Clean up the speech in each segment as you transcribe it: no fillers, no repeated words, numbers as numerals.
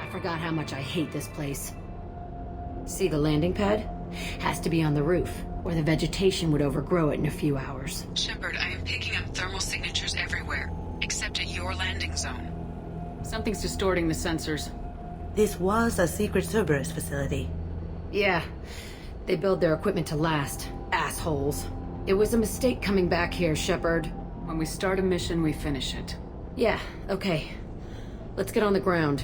forgot how much I hate this place. See the landing pad? Has to be on the roof, or the vegetation would overgrow it in a few hours. Shepard, I am picking up thermal signatures everywhere, except at your landing zone. Something's distorting the sensors. This was a secret Cerberus facility. Yeah, they build their equipment to last. Assholes. It was a mistake coming back here, Shepard. When we start a mission, we finish it. Yeah, okay. Let's get on the ground.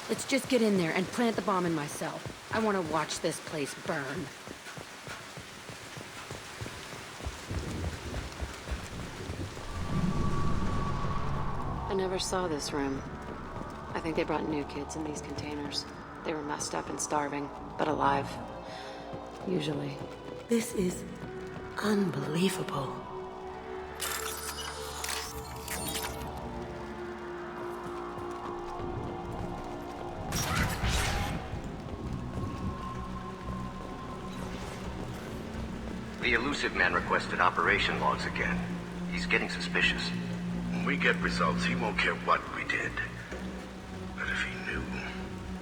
Let's just get in there and plant the bomb in myself. I want to watch this place burn. I never saw this room. I think they brought new kids in these containers. They were messed up and starving, but alive. Usually. This is unbelievable. The elusive man requested operation logs again. He's getting suspicious. When we get results, he won't care what we did. But if he knew...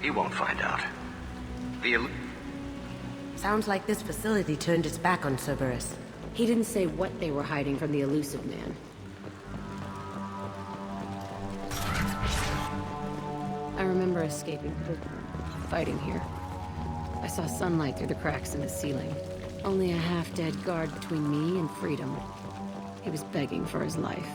He won't find out. Sounds like this facility turned its back on Cerberus. He didn't say what they were hiding from the elusive man. I remember escaping prison, fighting here. I saw sunlight through the cracks in the ceiling. Only a half-dead guard between me and freedom. He was begging for his life.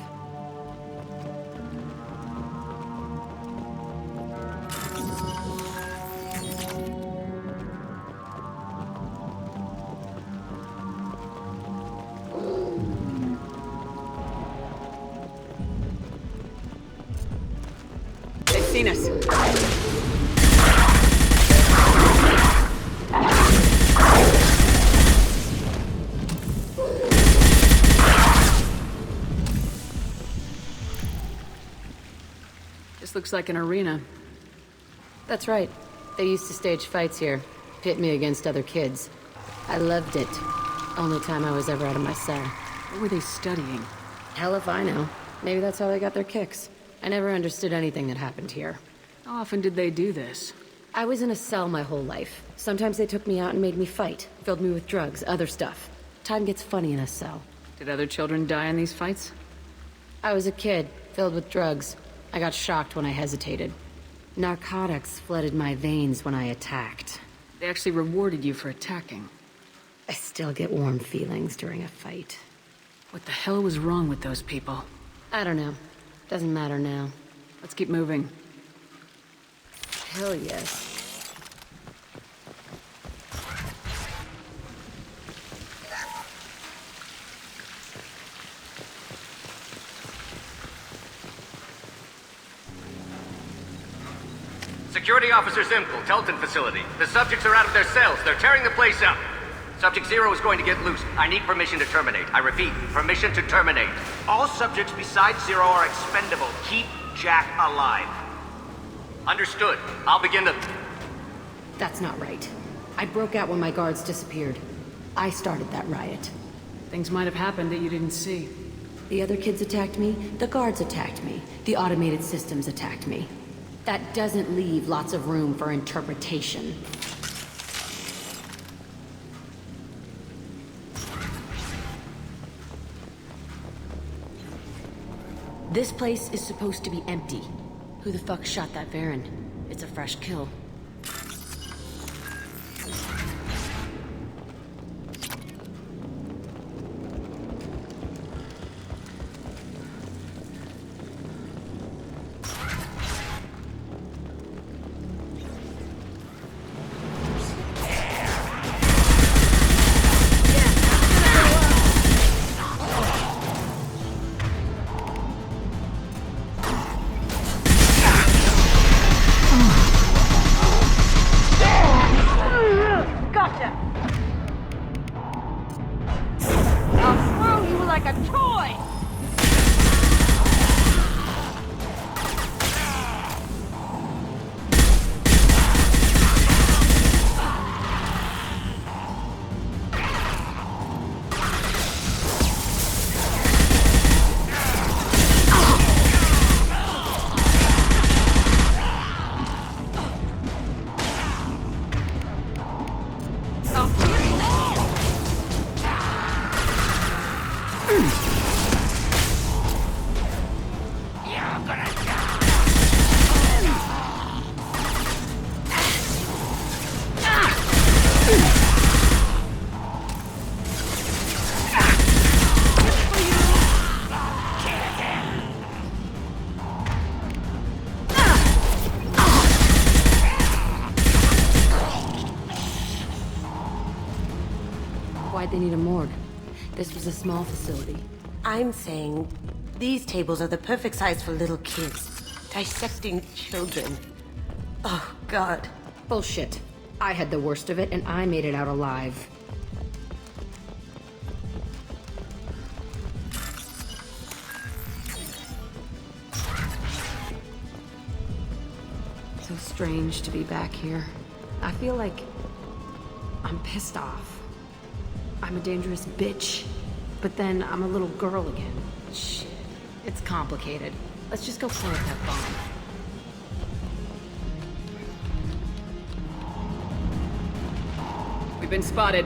They've seen us. This looks like an arena. That's right. They used to stage fights here, pit me against other kids. I loved it. Only time I was ever out of my cell. What were they studying? Hell if I know. Maybe that's how they got their kicks. I never understood anything that happened here. How often did they do this? I was in a cell my whole life. Sometimes they took me out and made me fight. Filled me with drugs, other stuff. Time gets funny in a cell. Did other children die in these fights? I was a kid, filled with drugs. I got shocked when I hesitated. Narcotics flooded my veins when I attacked. They actually rewarded you for attacking. I still get warm feelings during a fight. What the hell was wrong with those people? I don't know. Doesn't matter now. Let's keep moving. Hell yes. Security Officer Zimkel, Telton facility. The subjects are out of their cells. They're tearing the place up. Subject Zero is going to get loose. I need permission to terminate. I repeat, permission to terminate. All subjects besides Zero are expendable. Keep Jack alive. Understood. I'll begin the... That's not right. I broke out when my guards disappeared. I started that riot. Things might have happened that you didn't see. The other kids attacked me, the guards attacked me, the automated systems attacked me. That doesn't leave lots of room for interpretation. This place is supposed to be empty. Who the fuck shot that Baron? It's a fresh kill. they need a morgue. This was a small facility. I'm saying these tables are the perfect size for little kids. Dissecting children. Oh, God. Bullshit. I had the worst of it, and I made it out alive. So strange to be back here. I feel like I'm pissed off. I'm a dangerous bitch. But then I'm a little girl again. Shit. It's complicated. Let's just go plant that bomb. We've been spotted.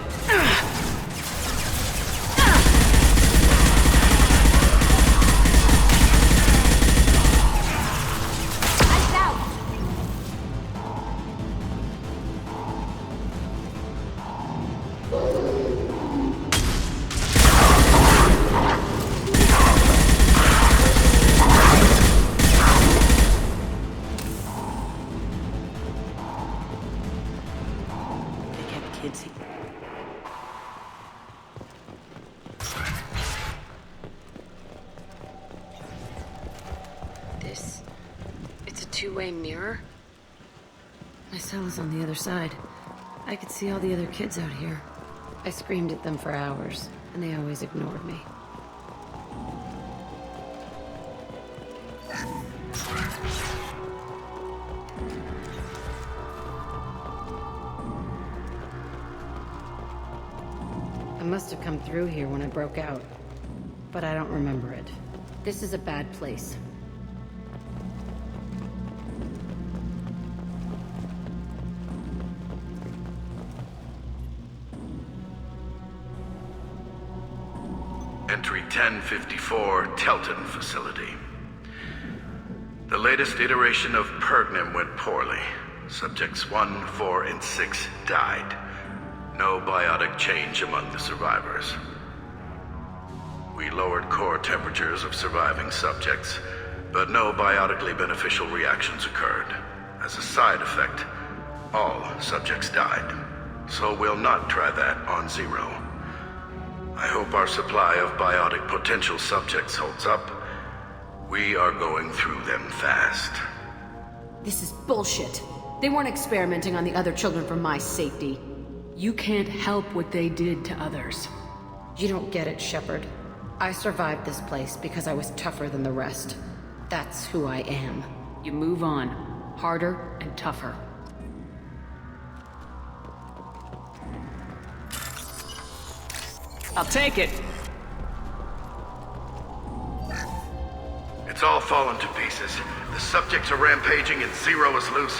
It's a two-way mirror? My cell is on the other side. I could see all the other kids out here. I screamed at them for hours, and they always ignored me. I must have come through here when I broke out, but I don't remember it. This is a bad place. Entry 1054, Telton facility. The latest iteration of Pergnim went poorly. Subjects 1, 4, and 6 died. No biotic change among the survivors. We lowered core temperatures of surviving subjects, but no biotically beneficial reactions occurred. As a side effect, all subjects died. So we'll not try that on Zero. I hope our supply of biotic potential subjects holds up. We are going through them fast. This is bullshit. They weren't experimenting on the other children for my safety. You can't help what they did to others. You don't get it, Shepard. I survived this place because I was tougher than the rest. That's who I am. You move on. Harder and tougher. I'll take it. It's all fallen to pieces. The subjects are rampaging and Zero is loose.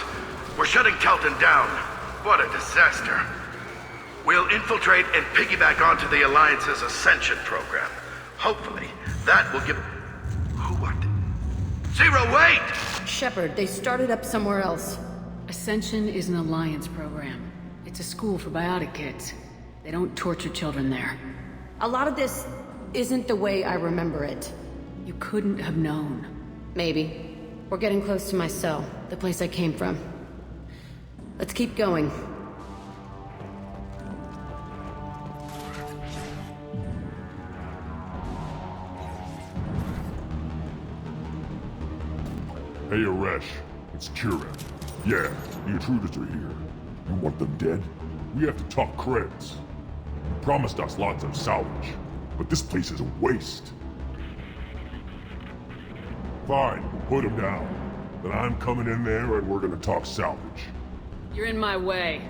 We're shutting Telton down. What a disaster. We'll infiltrate and piggyback onto the Alliance's Ascension program. Hopefully, that will give... Who, what? Zero, wait! Shepard, they started up somewhere else. Ascension is an Alliance program. It's a school for biotic kids. They don't torture children there. A lot of this isn't the way I remember it. You couldn't have known. Maybe. We're getting close to my cell, the place I came from. Let's keep going. Hey, Aresh. It's Kira. Yeah, the intruders are here. You want them dead? We have to talk creds. You promised us lots of salvage, but this place is a waste. Fine, we'll put them down. Then I'm coming in there and we're gonna talk salvage. You're in my way.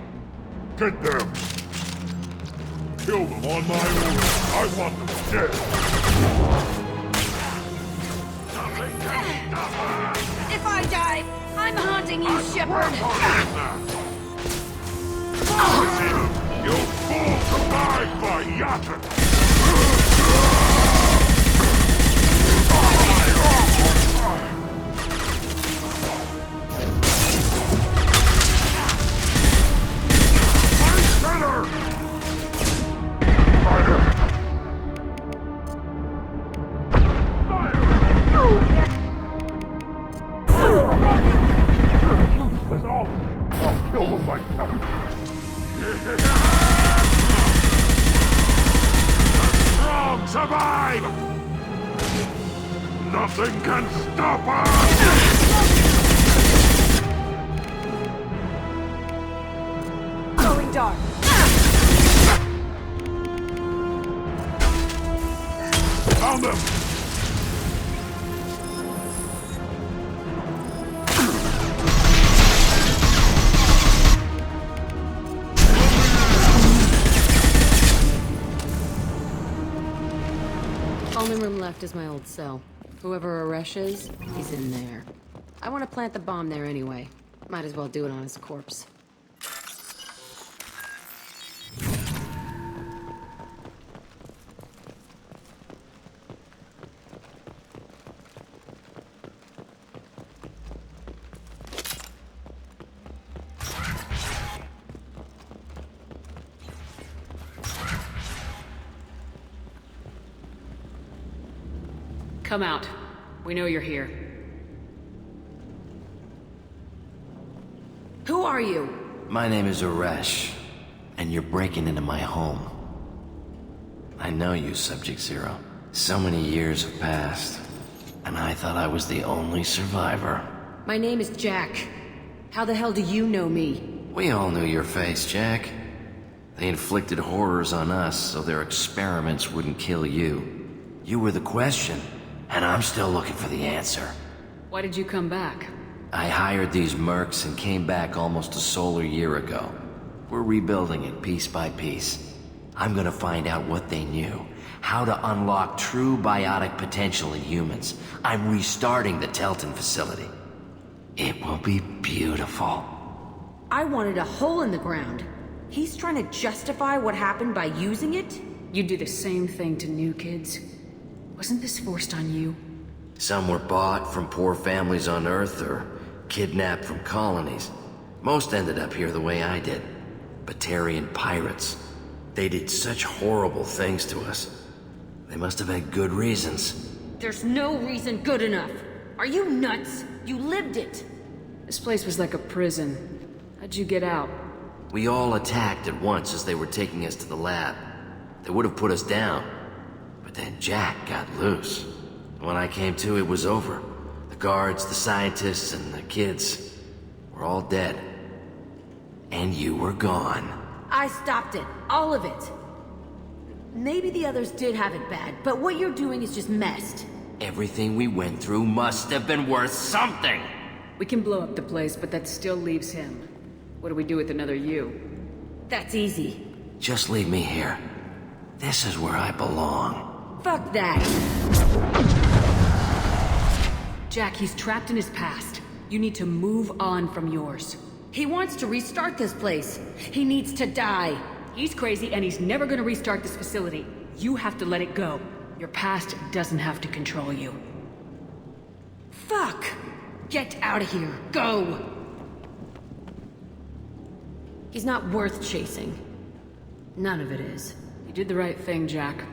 Get them! Kill them on my order. I want them dead. If I die, I'm haunting you, Shepard! You fool survived by Yatta! I'll kill them myself. Nothing can stop us! Going dark. Found them! Only room left is my old cell. Whoever Aresh is, he's in there. I want to plant the bomb there anyway. Might as well do it on his corpse. Come out. We know you're here. Who are you? My name is Aresh, and you're breaking into my home. I know you, Subject Zero. So many years have passed, and I thought I was the only survivor. My name is Jack. How the hell do you know me? We all knew your face, Jack. They inflicted horrors on us so their experiments wouldn't kill you. You were the question, and I'm still looking for the answer. Why did you come back? I hired these mercs and came back almost a solar year ago. We're rebuilding it piece by piece. I'm gonna find out what they knew, how to unlock true biotic potential in humans. I'm restarting the Telton facility. It will be beautiful. I wanted a hole in the ground. He's trying to justify what happened by using it? You do the same thing to new kids. Wasn't this forced on you? Some were bought from poor families on Earth or kidnapped from colonies. Most ended up here the way I did. Batarian pirates. They did such horrible things to us. They must have had good reasons. There's no reason good enough. Are you nuts? You lived it. This place was like a prison. How'd you get out? We all attacked at once as they were taking us to the lab. They would have put us down. But then Jack got loose. When I came to, it was over. The guards, the scientists, and the kids were all dead. And you were gone. I stopped it. All of it. Maybe the others did have it bad, but what you're doing is just messed. Everything we went through must have been worth something! We can blow up the place, but that still leaves him. What do we do with another you? That's easy. Just leave me here. This is where I belong. Fuck that. Jack, he's trapped in his past. You need to move on from yours. He wants to restart this place. He needs to die. He's crazy and he's never gonna restart this facility. You have to let it go. Your past doesn't have to control you. Fuck! Get out of here. Go! He's not worth chasing. None of it is. You did the right thing, Jack.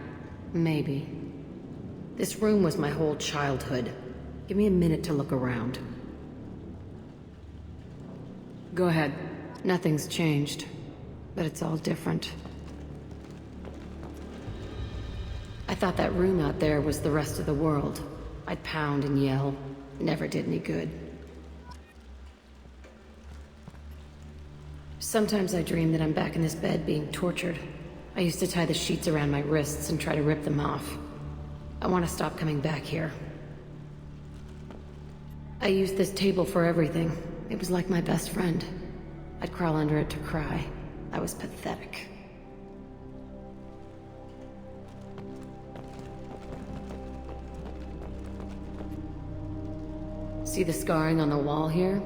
Maybe. This room was my whole childhood. Give me a minute to look around. Go ahead. Nothing's changed, but it's all different. I thought that room out there was the rest of the world. I'd pound and yell. Never did any good. Sometimes I dream that I'm back in this bed being tortured. I used to tie the sheets around my wrists and try to rip them off. I want to stop coming back here. I used this table for everything. It was like my best friend. I'd crawl under it to cry. I was pathetic. See the scarring on the wall here?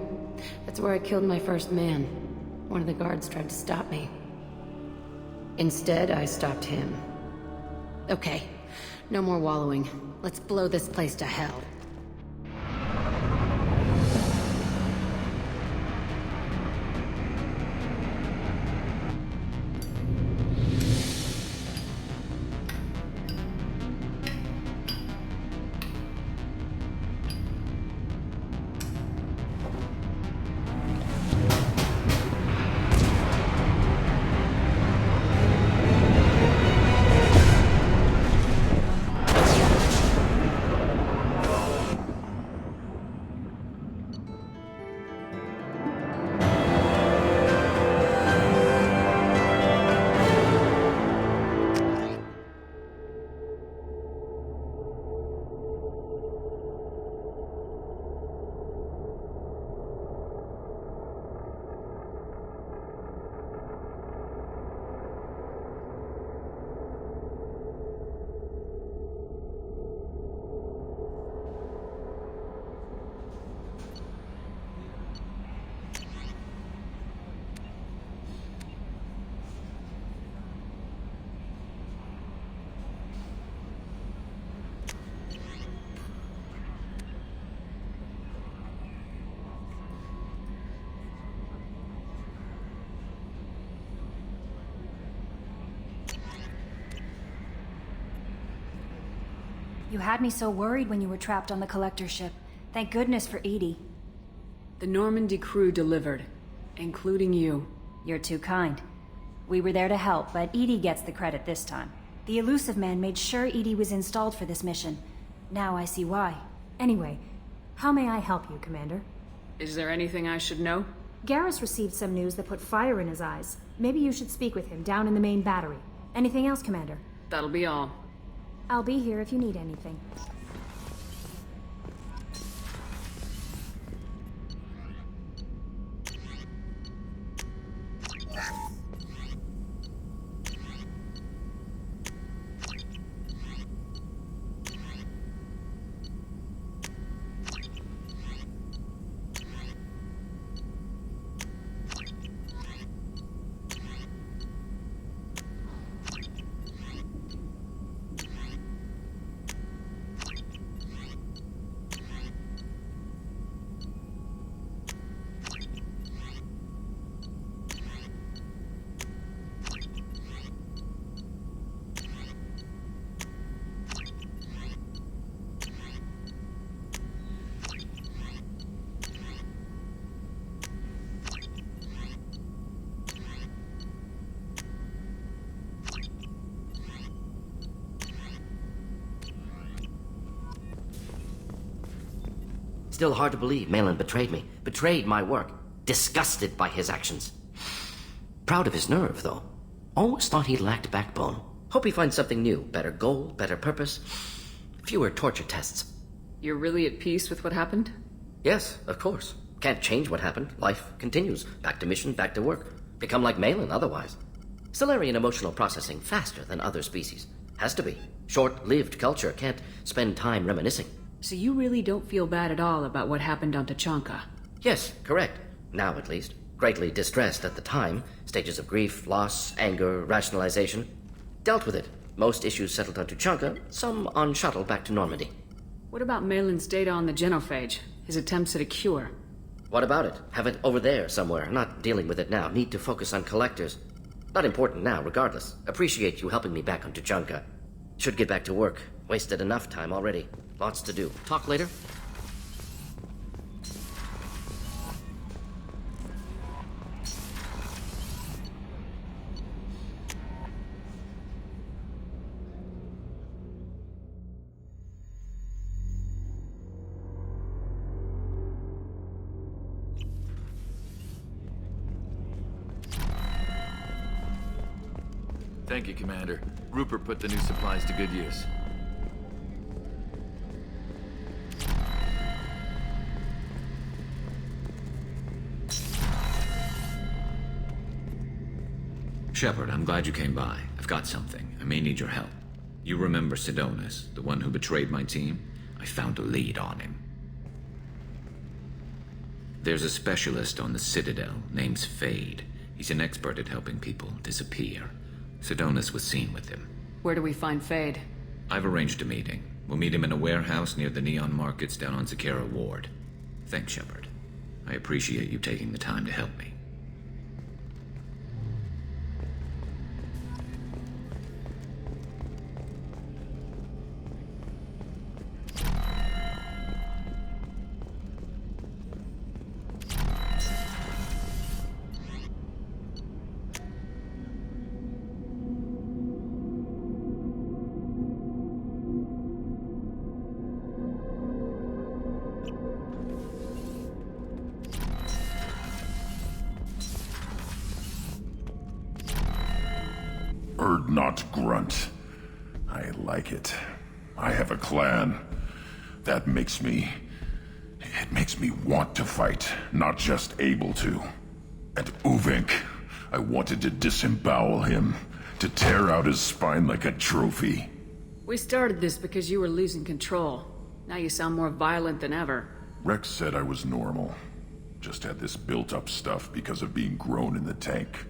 That's where I killed my first man. One of the guards tried to stop me. Instead, I stopped him. Okay, no more wallowing. Let's blow this place to hell. You had me so worried when you were trapped on the collector ship. Thank goodness for Edie. The Normandy crew delivered, including you. You're too kind. We were there to help, but Edie gets the credit this time. The Elusive Man made sure Edie was installed for this mission. Now I see why. Anyway, how may I help you, Commander? Is there anything I should know? Garrus received some news that put fire in his eyes. Maybe you should speak with him down in the main battery. Anything else, Commander? That'll be all. I'll be here if you need anything. Still hard to believe Malin betrayed me. Betrayed my work. Disgusted by his actions. Proud of his nerve, though. Always thought he lacked backbone. Hope he finds something new. Better goal, better purpose. Fewer torture tests. You're really at peace with what happened? Yes, of course. Can't change what happened. Life continues. Back to mission, back to work. Become like Malin otherwise. Solarian emotional processing faster than other species. Has to be. Short-lived culture can't spend time reminiscing. So you really don't feel bad at all about what happened on Tachanka? Yes, correct. Now at least. Greatly distressed at the time. Stages of grief, loss, anger, rationalization. Dealt with it. Most issues settled on Tachanka, some on shuttle back to Normandy. What about Malin's data on the genophage? His attempts at a cure? What about it? Have it over there somewhere. Not dealing with it now. Need to focus on collectors. Not important now, regardless. Appreciate you helping me back on Tachanka. Should get back to work. Wasted enough time already. Lots to do. Talk later? Thank you, Commander. Rupert put the new supplies to good use. Shepard, I'm glad you came by. I've got something. I may need your help. You remember Sidonus, the one who betrayed my team? I found a lead on him. There's a specialist on the Citadel, name's Fade. He's an expert at helping people disappear. Sidonus was seen with him. Where do we find Fade? I've arranged a meeting. We'll meet him in a warehouse near the Neon Markets down on Zakera Ward. Thanks, Shepard. I appreciate you taking the time to help me. Bird not grunt. I like it. I have a clan. That makes me... It makes me want to fight, not just able to. And Uvink, I wanted to disembowel him, to tear out his spine like a trophy. We started this because you were losing control. Now you sound more violent than ever. Rex said I was normal. Just had this built-up stuff because of being grown in the tank.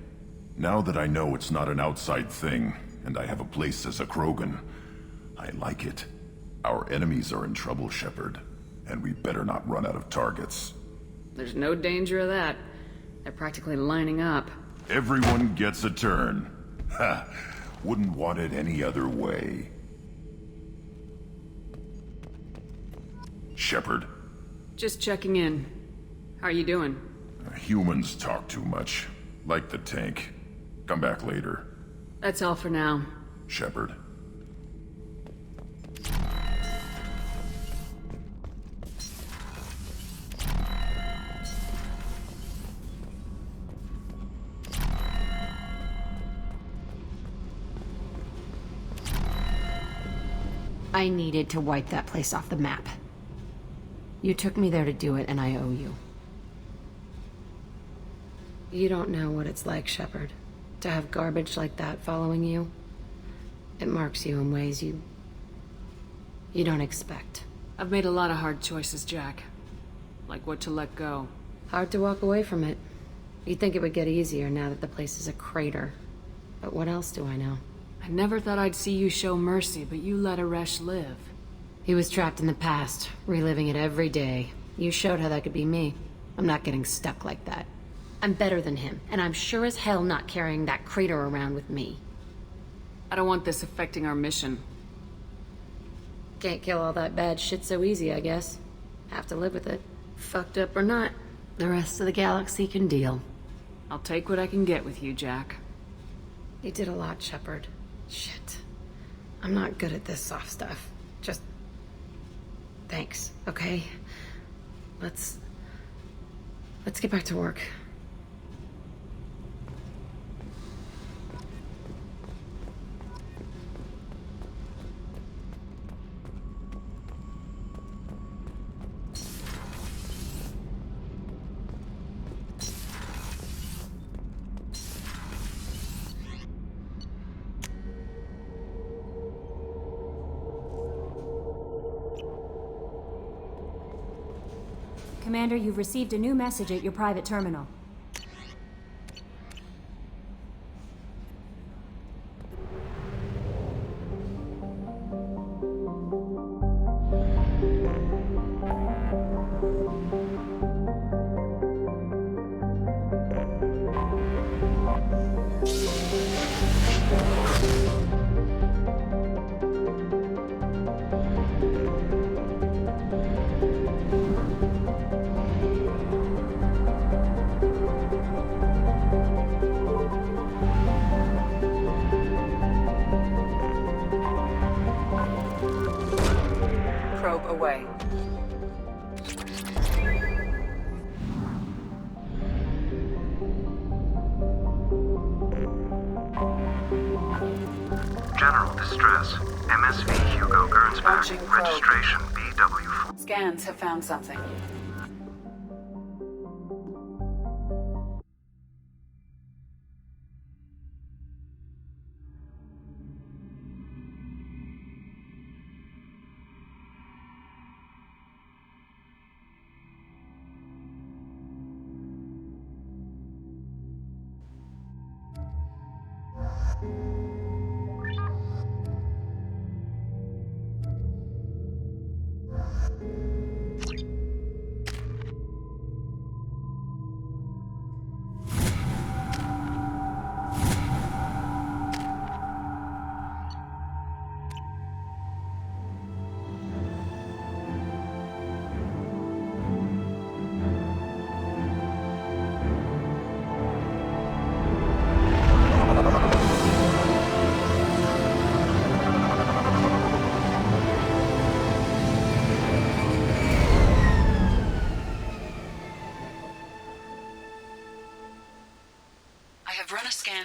Now that I know it's not an outside thing, and I have a place as a Krogan, I like it. Our enemies are in trouble, Shepard, and we better not run out of targets. There's no danger of that. They're practically lining up. Everyone gets a turn. Ha! Wouldn't want it any other way. Shepard? Just checking in. How are you doing? Humans talk too much. Like the tank. Come back later. That's all for now. Shepard. I needed to wipe that place off the map. You took me there to do it, and I owe you. You don't know what it's like, Shepard, to have garbage like that following you. It marks you in ways you don't expect. I've made a lot of hard choices, Jack. Like what to let go. Hard to walk away from it. You'd think it would get easier now that the place is a crater. But what else do I know? I never thought I'd see you show mercy, but you let Aresh live. He was trapped in the past, reliving it every day. You showed how that could be me. I'm not getting stuck like that. I'm better than him, and I'm sure as hell not carrying that crater around with me. I don't want this affecting our mission. Can't kill all that bad shit so easy, I guess. Have to live with it. Fucked up or not, the rest of the galaxy can deal. I'll take what I can get with you, Jack. You did a lot, Shepard. Shit. I'm not good at this soft stuff. Just... thanks, okay? Let's get back to work. Commander, you've received a new message at your private terminal. Away. General distress. MSV Hugo Gernsback. Registration BW4. Scans have found something.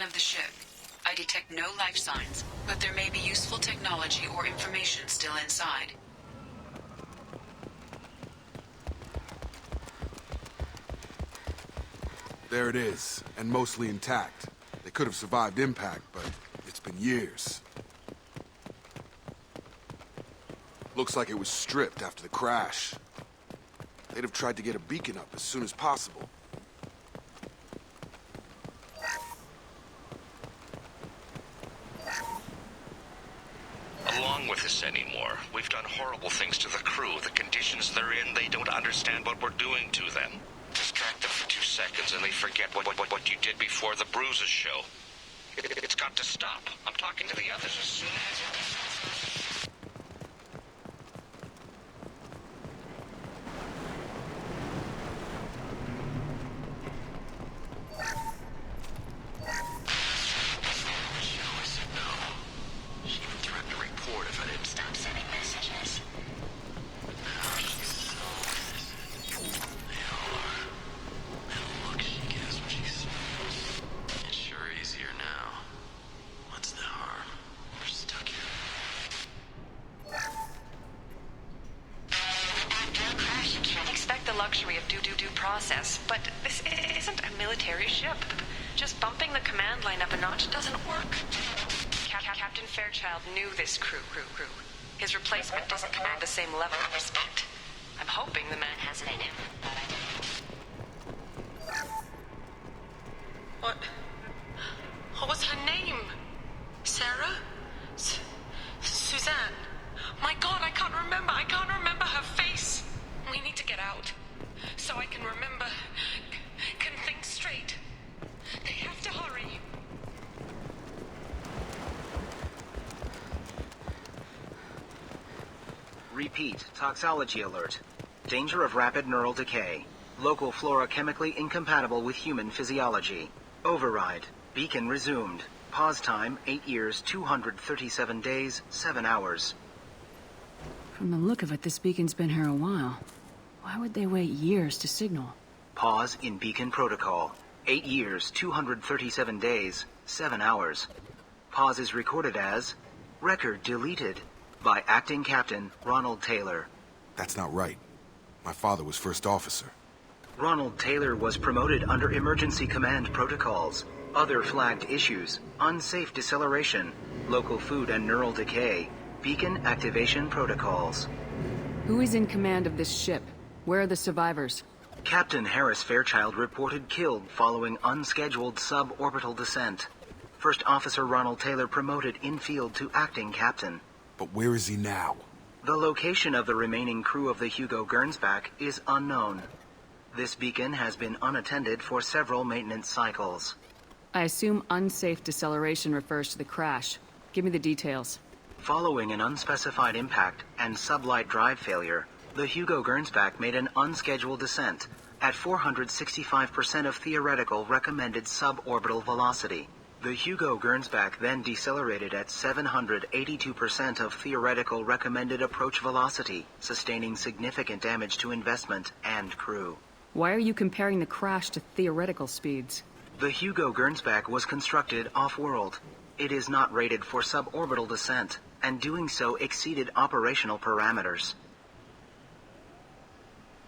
Of the ship. I detect no life signs, but there may be useful technology or information still inside. There it is, and mostly intact. They could have survived impact, but it's been years. Looks like it was stripped after the crash. They'd have tried to get a beacon up as soon as possible. Along with us anymore. We've done horrible things to the crew. The conditions they're in, they don't understand what we're doing to them. Distract them for 2 seconds and they forget what you did before the bruises show. It's got to stop. I'm talking to the others as soon as... the luxury of due process, but this isn't a military ship. Just bumping the command line up a notch doesn't work. Captain Fairchild knew this crew. His replacement doesn't command the same level of respect. I'm hoping the man has it in him. What was her name? Sarah? Suzanne? My God, I can't remember her face. We need to get out, so I can remember, can think straight. They have to hurry. Repeat, toxology alert. Danger of rapid neural decay. Local flora chemically incompatible with human physiology. Override. Beacon resumed. Pause time, 8 years, 237 days, 7 hours. From the look of it, this beacon's been here a while. Why would they wait years to signal? Pause in beacon protocol. 8 years, 237 days, 7 hours. Pause is recorded as record deleted by Acting Captain Ronald Taylor. That's not right. My father was first officer. Ronald Taylor was promoted under emergency command protocols. Other flagged issues: unsafe deceleration, local food and neural decay, beacon activation protocols. Who is in command of this ship? Where are the survivors? Captain Harris Fairchild reported killed following unscheduled suborbital descent. First Officer Ronald Taylor promoted in-field to acting captain. But where is he now? The location of the remaining crew of the Hugo Gernsback is unknown. This beacon has been unattended for several maintenance cycles. I assume unsafe deceleration refers to the crash. Give me the details. Following an unspecified impact and sublight drive failure, the Hugo Gernsback made an unscheduled descent at 465% of theoretical recommended suborbital velocity. The Hugo Gernsback then decelerated at 782% of theoretical recommended approach velocity, sustaining significant damage to investment and crew. Why are you comparing the crash to theoretical speeds? The Hugo Gernsback was constructed off-world. It is not rated for suborbital descent, and doing so exceeded operational parameters.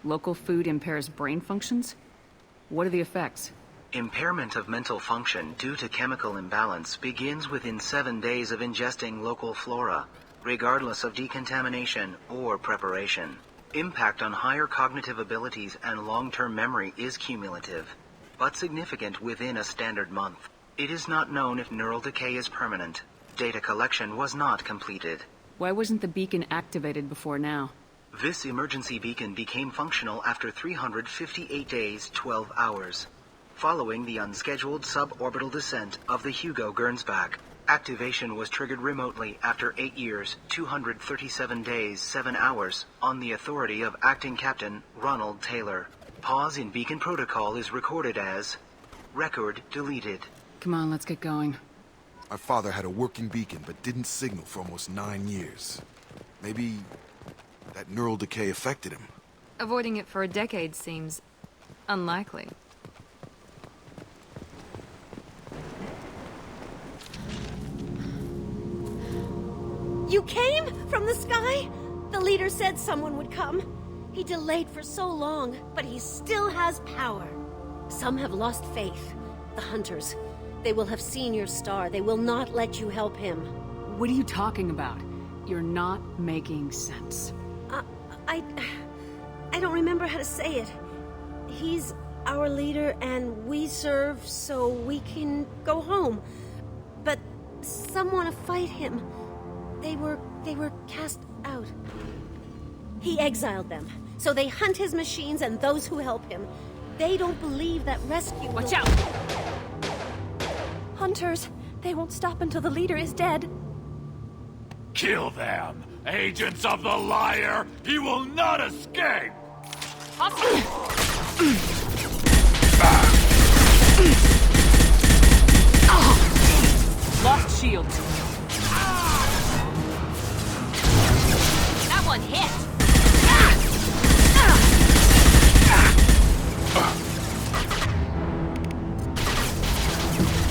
Local food impairs brain functions? What are the effects? Impairment of mental function due to chemical imbalance begins within 7 days of ingesting local flora, regardless of decontamination or preparation. Impact on higher cognitive abilities and long-term memory is cumulative, but significant within a standard month. It is not known if neural decay is permanent. Data collection was not completed. Why wasn't the beacon activated before now? This emergency beacon became functional after 358 days, 12 hours. Following the unscheduled suborbital descent of the Hugo Gernsback, activation was triggered remotely after 8 years, 237 days, 7 hours, on the authority of Acting Captain Ronald Taylor. Pause in beacon protocol is recorded as record deleted. Come on, let's get going. My father had a working beacon, but didn't signal for almost 9 years. Maybe that neural decay affected him. Avoiding it for a decade seems unlikely. You came? From the sky? The leader said someone would come. He delayed for so long, but he still has power. Some have lost faith. The hunters. They will have seen your star. They will not let you help him. What are you talking about? You're not making sense. I don't remember how to say it. He's our leader and we serve so we can go home. But some want to fight him. They were cast out. He exiled them, so they hunt his machines and those who help him. They don't believe that rescue Watch out! Hunters, they won't stop until the leader is dead. Kill them! Agents of the liar! He will not escape! Lost shields. That one hit!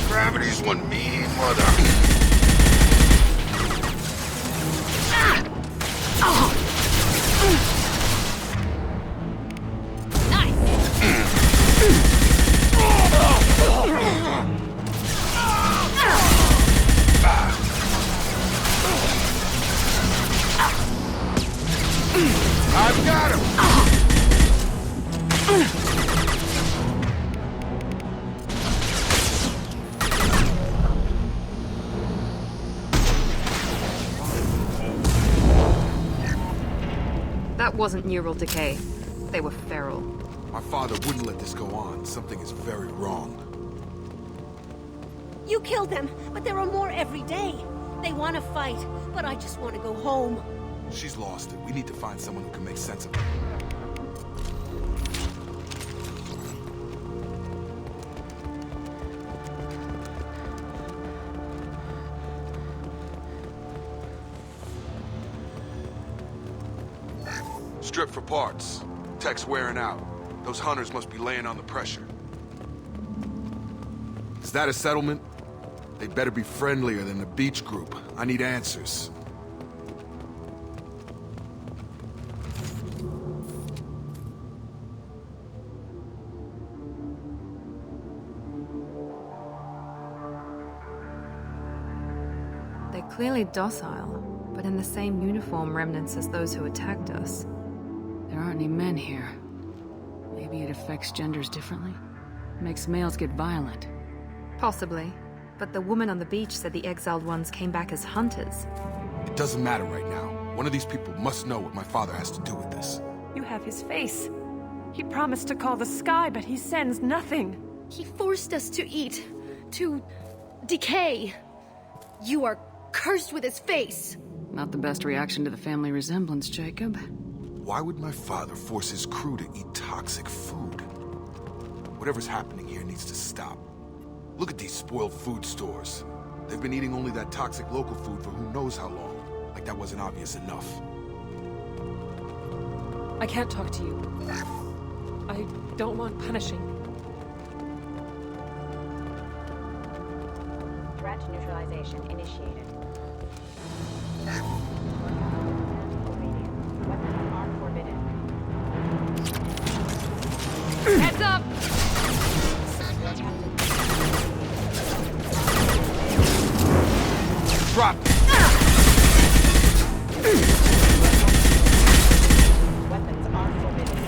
Gravity's one mean mother. wasn't neural decay. They were feral. My father wouldn't let this go on. Something is very wrong. You killed them, but there are more every day. They want to fight, but I just want to go home. She's lost it. We need to find someone who can make sense of it. Strip for parts. Tech's wearing out. Those hunters must be laying on the pressure. Is that a settlement? They better be friendlier than the beach group. I need answers. They're clearly docile, but in the same uniform remnants as those who attacked us. There aren't any men here. Maybe it affects genders differently? Makes males get violent. Possibly. But the woman on the beach said the exiled ones came back as hunters. It doesn't matter right now. One of these people must know what my father has to do with this. You have his face. He promised to call the sky, but he sends nothing. He forced us to eat, to decay. You are cursed with his face. Not the best reaction to the family resemblance, Jacob. Why would my father force his crew to eat toxic food? Whatever's happening here needs to stop. Look at these spoiled food stores. They've been eating only that toxic local food for who knows how long. Like that wasn't obvious enough. I can't talk to you. I don't want punishing. Threat neutralization initiated. Weapons are forbidden. Heads up! Drop! Weapons are forbidden.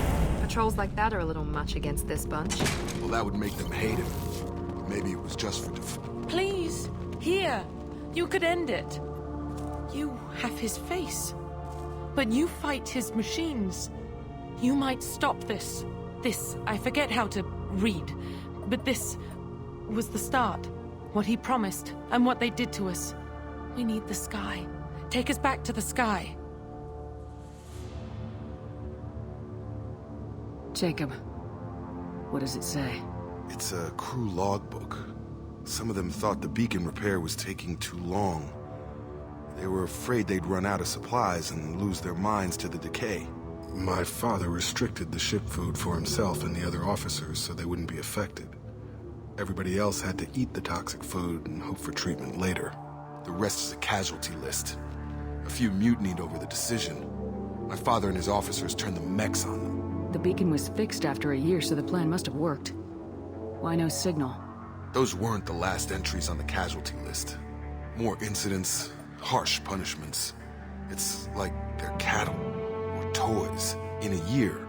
Patrols like that are a little much against this bunch. Well, that would make them hate him. Maybe it was just for Please, here. You could end it. You have his face. But you fight his machines. You might stop this. This, I forget how to read. But this was the start. What he promised, and what they did to us. We need the sky. Take us back to the sky. Jacob, what does it say? It's a crew logbook. Some of them thought the beacon repair was taking too long. They were afraid they'd run out of supplies and lose their minds to the decay. My father restricted the ship food for himself and the other officers so they wouldn't be affected. Everybody else had to eat the toxic food and hope for treatment later. The rest is a casualty list. A few mutinied over the decision. My father and his officers turned the mechs on them. The beacon was fixed after a year, so the plan must have worked. Why no signal? Those weren't the last entries on the casualty list. More incidents, harsh punishments. It's like they're cattle or toys. In a year,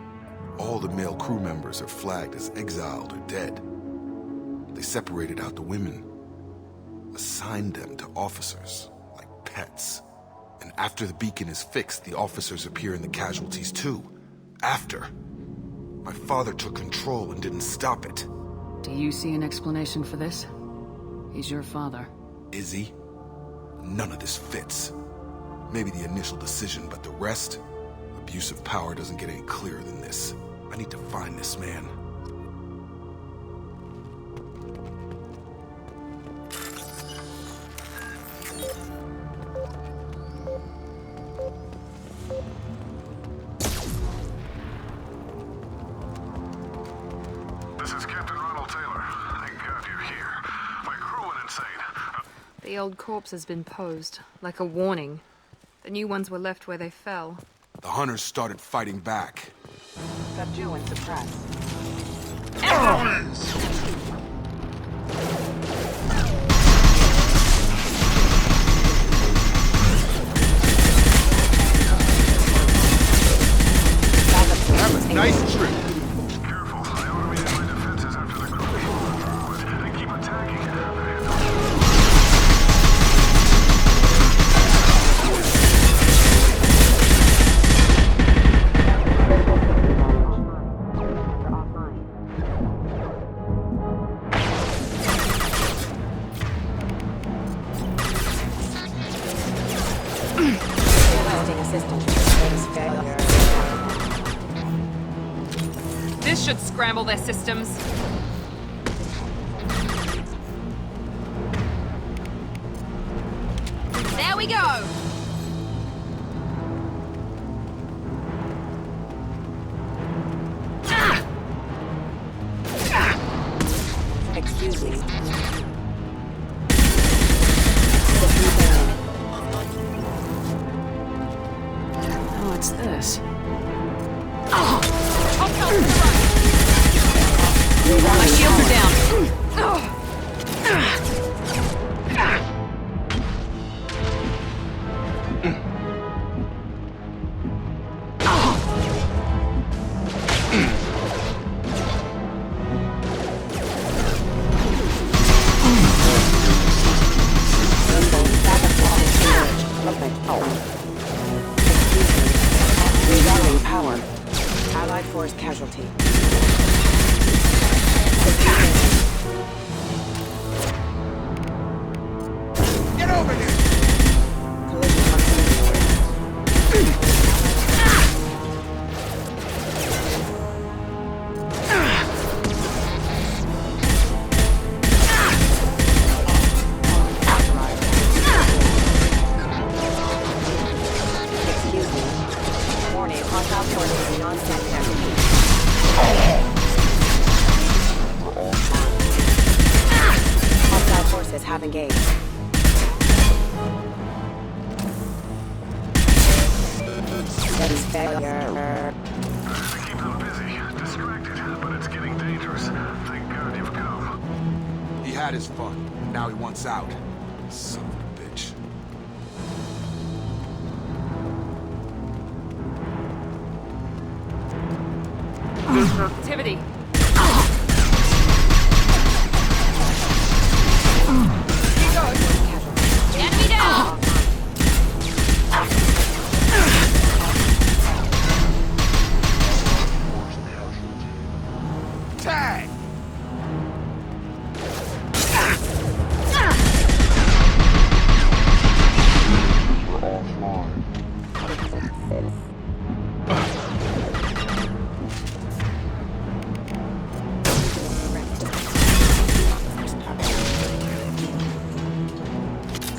all the male crew members are flagged as exiled or dead. They separated out the women, assigned them to officers, like pets. And after the beacon is fixed, the officers appear in the casualties too. After. My father took control and didn't stop it. Do you see an explanation for this? He's your father. Is he? None of this fits. Maybe the initial decision, but the rest? Abuse of power doesn't get any clearer than this. I need to find this man. This is Captain Ronald Taylor. Thank God you're here. My crew went insane. The old corpse has been posed, like a warning. The new ones were left where they fell. The hunters started fighting back. Subdue and suppress. Have a nice trip. Careful. I automated my defenses after the crew came through, but they keep attacking. This should scramble their systems. There we go! Excuse me. What's this? My shields are down. Rerouting power. Allied force casualty. Get over here! Collision proximity. Excuse me. Warning, hostile forces non-static Hostile forces have engaged. That is failure. Keep them busy, distracted, but it's getting dangerous. Thank God you've come. He had his fun. Now he wants out. Son of a bitch. Activity. Enemy down! Tag!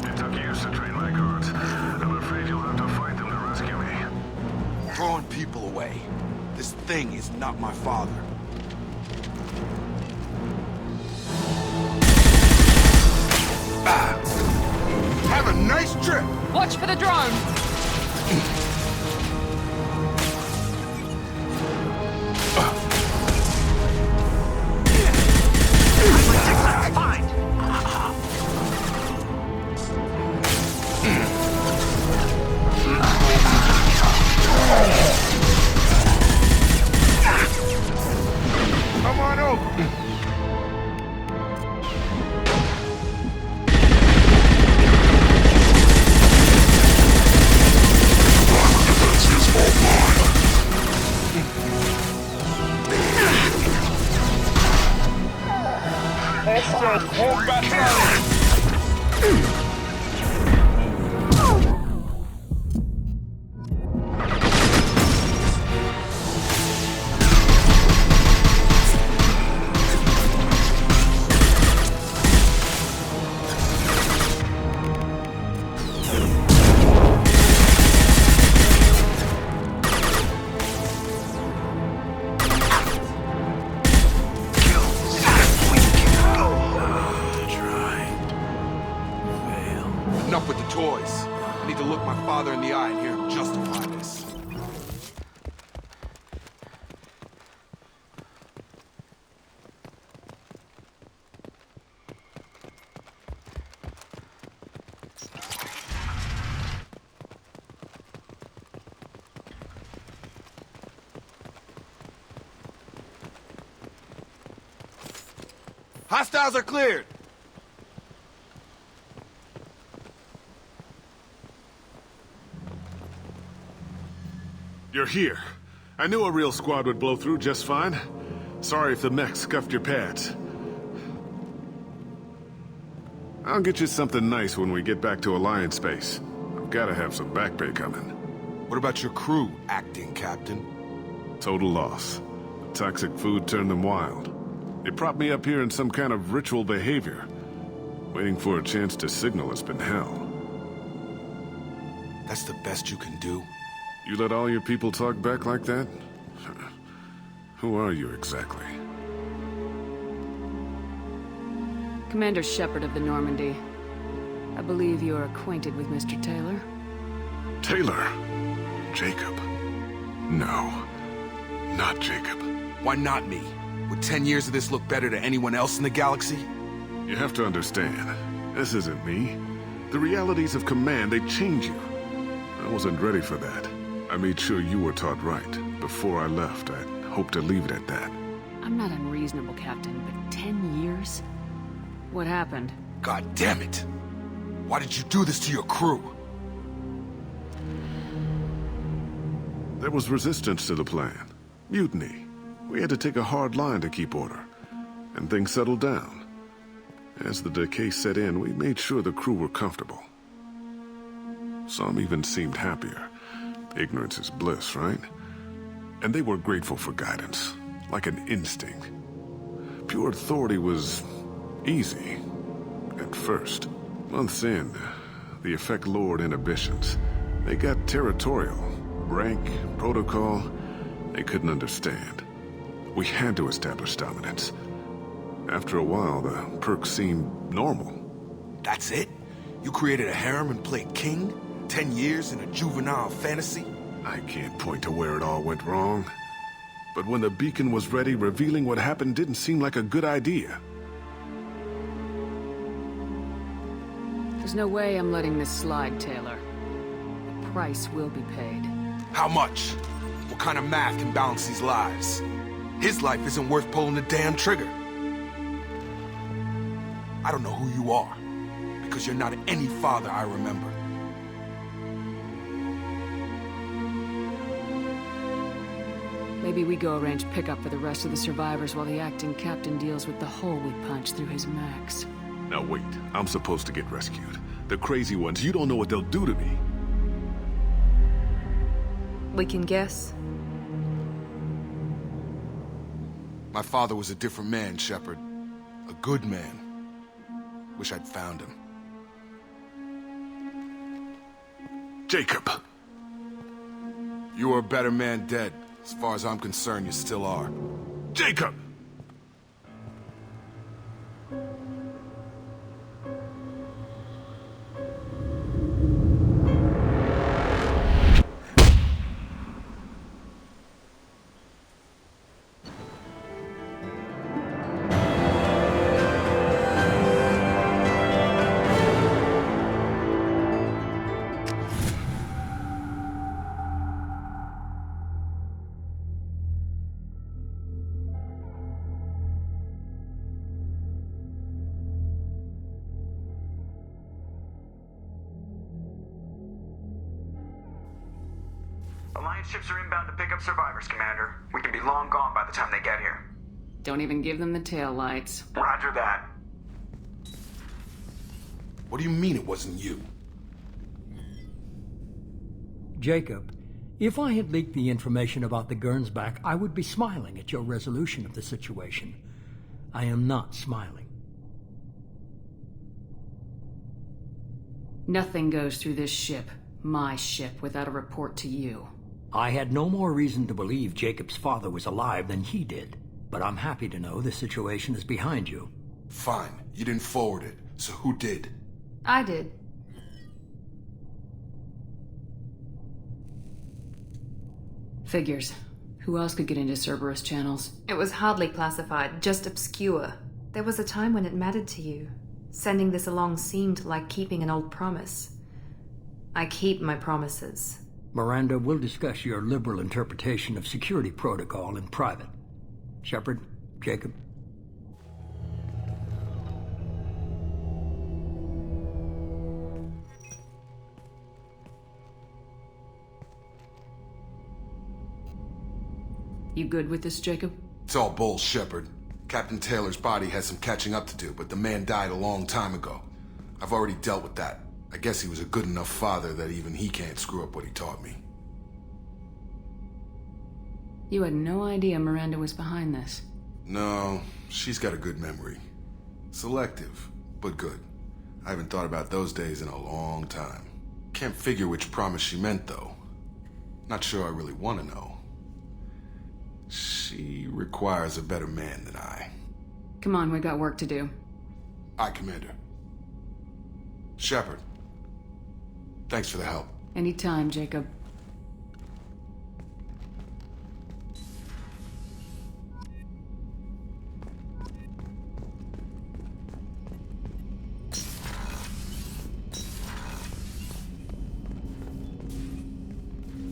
It took years to train my guards. I'm afraid you'll have to fight them to rescue me. Throwing people away. This thing is not my father. Have a nice trip! Watch for the drone! Come on over! Enough with the toys. I need to look my father in the eye and hear him justify this. Hostiles are cleared! You're here. I knew a real squad would blow through just fine. Sorry if the mech scuffed your pads. I'll get you something nice when we get back to Alliance space. I've gotta have some back pay coming. What about your crew, acting captain? Total loss. The toxic food turned them wild. They propped me up here in some kind of ritual behavior. Waiting for a chance to signal has been hell. That's the best you can do? You let all your people talk back like that? Who are you exactly? Commander Shepard of the Normandy. I believe you are acquainted with Mr. Taylor. Taylor? Jacob? No. Not Jacob. Why not me? Would 10 years of this look better to anyone else in the galaxy? You have to understand, this isn't me. The realities of command, they change you. I wasn't ready for that. I made sure you were taught right. Before I left, I hoped to leave it at that. I'm not unreasonable, Captain, but 10 years? What happened? God damn it! Why did you do this to your crew? There was resistance to the plan. Mutiny. We had to take a hard line to keep order. And things settled down. As the decay set in, we made sure the crew were comfortable. Some even seemed happier. Ignorance is bliss, right? And they were grateful for guidance, like an instinct. Pure authority was easy, at first. Months in, the effect lowered inhibitions. They got territorial. Rank, protocol, they couldn't understand. We had to establish dominance. After a while, the perks seemed normal. That's it? You created a harem and played king? 10 years in a juvenile fantasy? I can't point to where it all went wrong. But when the beacon was ready, revealing what happened didn't seem like a good idea. There's no way I'm letting this slide, Taylor. The price will be paid. How much? What kind of math can balance these lives? His life isn't worth pulling the damn trigger. I don't know who you are, because you're not any father I remember. Maybe we go arrange pickup for the rest of the survivors while the acting captain deals with the hole we punched through his max. Now wait, I'm supposed to get rescued. The crazy ones, you don't know what they'll do to me. We can guess. My father was a different man, Shepard. A good man. Wish I'd found him. Jacob! You were a better man dead. As far as I'm concerned, you still are. Jacob! Alliance ships are inbound to pick up survivors, Commander. We can be long gone by the time they get here. Don't even give them the tail lights. Roger that. What do you mean it wasn't you? Jacob, if I had leaked the information about the Gernsback, I would be smiling at your resolution of the situation. I am not smiling. Nothing goes through this ship, my ship, without a report to you. I had no more reason to believe Jacob's father was alive than he did, but I'm happy to know the situation is behind you. Fine. You didn't forward it, so who did? I did. Figures. Who else could get into Cerberus channels? It was hardly classified, just obscure. There was a time when it mattered to you. Sending this along seemed like keeping an old promise. I keep my promises. Miranda, we'll discuss your liberal interpretation of security protocol in private. Shepard, Jacob. You good with this, Jacob? It's all bull, Shepard. Captain Taylor's body has some catching up to do, but the man died a long time ago. I've already dealt with that. I guess he was a good enough father that even he can't screw up what he taught me. You had no idea Miranda was behind this. No, she's got a good memory. Selective, but good. I haven't thought about those days in a long time. Can't figure which promise she meant, though. Not sure I really want to know. She requires a better man than I. Come on, we got work to do. Aye, Commander. Shepard. Thanks for the help. Anytime, Jacob.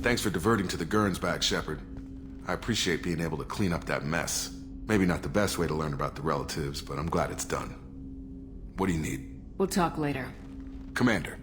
Thanks for diverting to the Gernsback, Shepard. I appreciate being able to clean up that mess. Maybe not the best way to learn about the relatives, but I'm glad it's done. What do you need? We'll talk later. Commander.